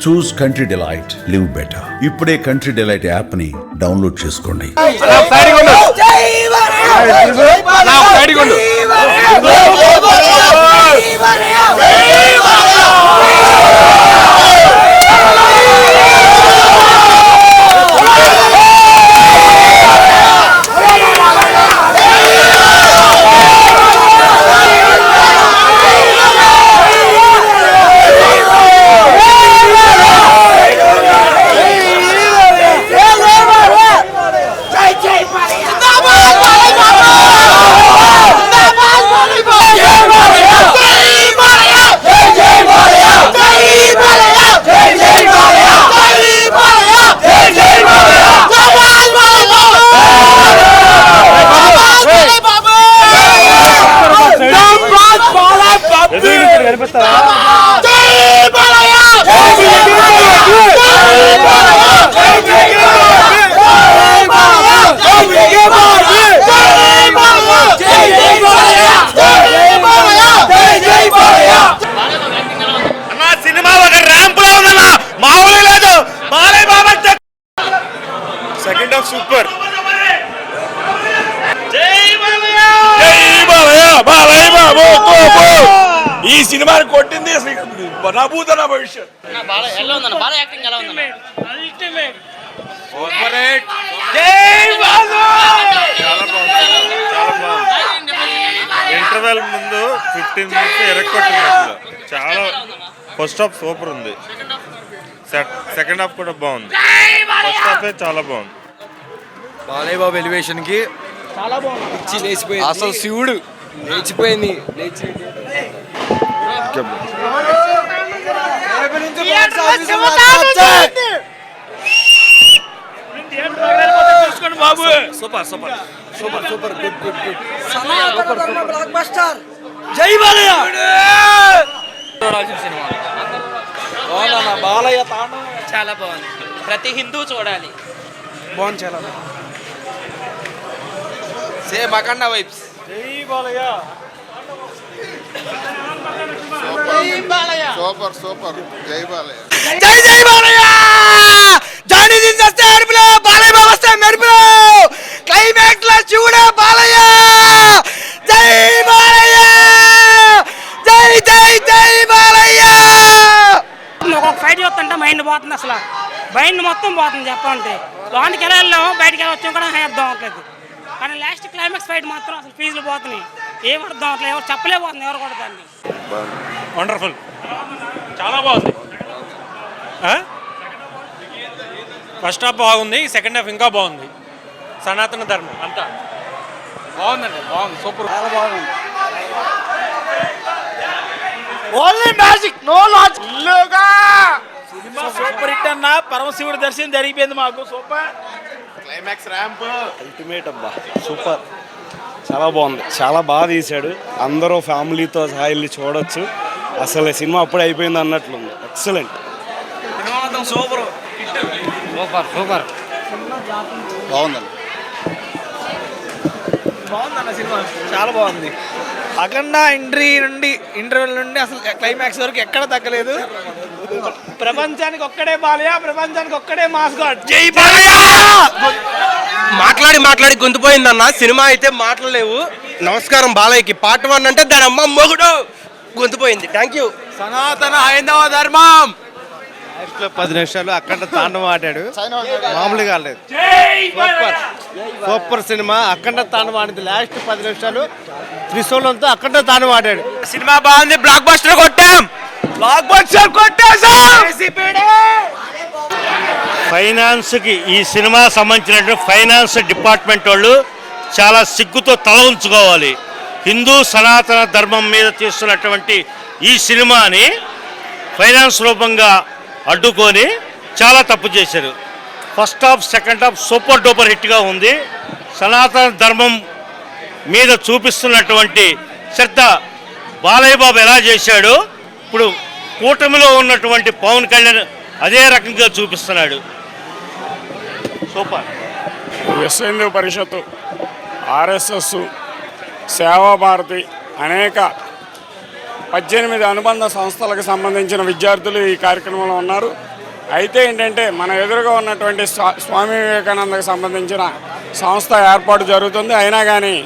చూస్ country delight, live better. ఇప్పుడే country delight app ని download చేసుకోండి. Second half super. ఈ సినిమాని కొట్టింది నభూత నా భవిష్యత్. ఇంటర్వెల్ ముందు 15 మినిట్స్ ఎరక్కొట్టింది అసలు. చాలా ఫస్ట్ హాఫ్ సూపర్ ఉంది, సెకండ్ హాఫ్ కూడా బాగుంది, ఫస్ట్ హాఫ్ చాలా బాగుంది. బాలయ్య బాబు ఎలివేషన్ కి చాలా బాగుంది, లేచిపోయింది అసలు శివుడు లేచిపోయింది. Super super super super good good good. Blockbuster. జై బాలయ్య. బాలయ్య తాండవం చాలా బాగుంది, ప్రతి హిందూ చూడాలి. బాగుంది, చాలా సేమ్ అఖండ వైబ్స్. జై బాలయ్య. Super super. జై బాలయ్య. జై జై బాలయ్య. జానీ దిన్ వస్తే అరుపులో, బాలయ్య బాబు వస్తే మెరుపులో, క్లైమాక్స్ లో శివుడే బాలయ్య. జై బాలయ్య. జై జై జై బాలయ్య. ఒక ఫైట్ చూస్తుంటే మైండ్ పోతుంది, అసలు మైండ్ మొత్తం పోతుంది చెప్పాలంటే. లోనికి ఎలా వెళ్ళాము, బయటకి ఎలా వచ్చాము కూడా అర్థం అవ్వట్లేదు. కానీ లాస్ట్ క్లైమాక్స్ ఫైట్ మాత్రం అసలు ఫీజులు పోతున్నాయి, ఏం అర్థం అవ్వట్లేదు, ఎవరు చెప్పలేకపోతుంది ఎవరు కూడా దాన్ని. వండర్ఫుల్, చాలా బాగుంది. ఫస్ట్ హాఫ్ బాగుంది, సెకండ్ హాఫ్ ఇంకా బాగుంది. సనాతన ధర్మం అంతా బాగుందండి, బాగుంది, సూపర్, చాలా బాగుంది. Only magic, no logic. Cinema super hit అన్న. పరమశివుడి దర్శనం జరిగిపోయింది మాకు. సూపర్ క్లైమాక్స్ ర్యాంప్ అల్టిమేట్ అబ్బా, సూపర్, చాలా బాగుంది, చాలా బాగా తీశాడు. అందరూ ఫ్యామిలీతో సహా వెళ్ళి చూడొచ్చు. అసలు సినిమా అప్పుడే అయిపోయింది అన్నట్లుంది. ఎక్సలెంట్. సూపర్ సూపర్ సూపర్ బాగుందండి. బాగుందన్న సినిమా, చాలా బాగుంది. అఖండ ఇంటర్వెల్ నుండి అసలు క్లైమాక్స్ వరకు ఎక్కడ తగ్గలేదు. ప్రపంచానికి ఒక్కడే బాలయ్య, ప్రపంచానికి ఒక్కడే మాస్ గాడ్. జై బాలయ్య. మాట్లాడి గొంతుపోయిందన్న. సినిమా అయితే మాట్లాడలేవు. నమస్కారం బాలయ్యకి. పార్ట్ 1 అంటే దాని అమ్మ మొగుడు గొంతుపోయింది. Thank you. సనాతన హైందవ ధర్మం. 10 నిమిషాలు అఖండ తాండవం ఆడాడు, మామూలుగా లేదు. Super super cinema. అఖండ తాండవం ఆడింది. లాస్ట్ 10 నిమిషాలు త్రిశూలంతో అఖండ తాండవం ఆడాడు. సినిమా బాగుంది. బ్లాక్ బస్టర్ కొట్టాం. ఫైనాన్స్కి ఈ సినిమా సంబంధించినటువంటి ఫైనాన్స్ డిపార్ట్మెంట్ వాళ్ళు చాలా సిగ్గుతో తల ఉంచుకోవాలి. హిందూ సనాతన ధర్మం మీద తీస్తున్నటువంటి ఈ సినిమాని ఫైనాన్స్ రూపంగా అడ్డుకొని చాలా తప్పు చేశారు. First half second half super duper హిట్గా ఉంది. సనాతన ధర్మం మీద చూపిస్తున్నటువంటి శ్రద్ధ బాలయ్య బాబు ఎలా చేశాడో ఇప్పుడు కూటమిలో ఉన్నటువంటి పవన్ కళ్యాణ్ అదే రకంగా చూపిస్తున్నాడు. సూపర్. విశ్వ హిందూ పరిషత్తు, ఆర్ఎస్ఎస్, సేవాభారతి అనేక 18 అనుబంధ సంస్థలకు సంబంధించిన విద్యార్థులు ఈ కార్యక్రమంలో ఉన్నారు. అయితే ఏంటంటే మన ఎదురుగా ఉన్నటువంటి స్వామి వివేకానందకు సంబంధించిన సంస్థ ఏర్పాటు జరుగుతుంది. అయినా కానీ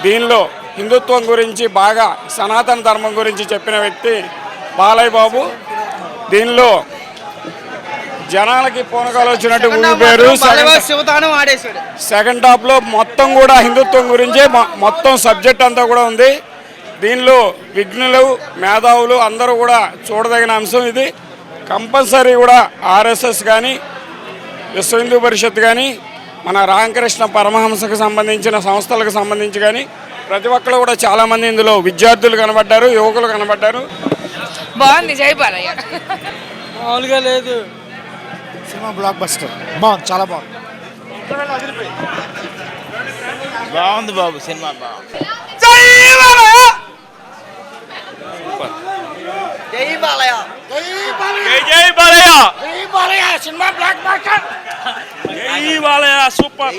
దీనిలో హిందుత్వం గురించి బాగా సనాతన ధర్మం గురించి చెప్పిన వ్యక్తి బాలయ్య బాబు. దీనిలో జనాలకి పూనకాలు వచ్చినట్టు ఊపిరు. శివతానం ఆడేశాడు. సెకండ్ హాఫ్లో మొత్తం కూడా హిందుత్వం గురించే మొత్తం సబ్జెక్ట్ అంతా కూడా ఉంది. దీనిలో విఘ్నులు మేధావులు అందరూ కూడా చూడదగిన అంశం ఇది. కంపల్సరీ కూడా ఆర్ఎస్ఎస్ కానీ విశ్వ హిందూ పరిషత్ కానీ మన రామకృష్ణ పరమహంసకు సంబంధించిన సంస్థలకు సంబంధించి కానీ ప్రతి ఒక్కరు కూడా చాలామంది ఇందులో విద్యార్థులు కనబడ్డారు, యువకులు కనబడ్డారు. బాగుంది జై బాలయ్య. మామూలుగా లేదు. సినిమా బ్లాక్ బస్టర్ బాగుంది, చాలా బాగుంది. బాగుంది బాబు, సినిమా బాగుంది. జై బాలయ్య. జై బాలయ్య. జై బాలయ్య. జై బాలయ్య. Cinema block buster. జై బాలయ్య. సూపర్.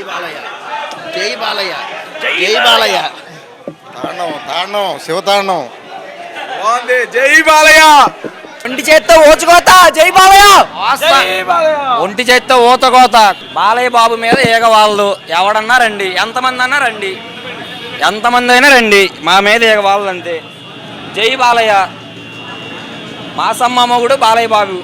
జై బాలయ్య. జై బాలయ్య. తాండవం శివతాండవం బాగుంది. జై బాలయ్య. ఒంటి చేత్తో ఓచుకోత. జై బాలయ్య. ఒంటి చేత్తో ఊతకోత. బాలయ్య బాబు మీద ఏగవాళ్ళు ఎవడన్నా రండి, ఎంతమంది అన్నా రండి, ఎంతమంది అయినా రండి, మా మీద ఏగవాళ్ళు అంతే. జై బాలయ్య. మా సమ్మ మొగుడు బాలయ్య బాబు.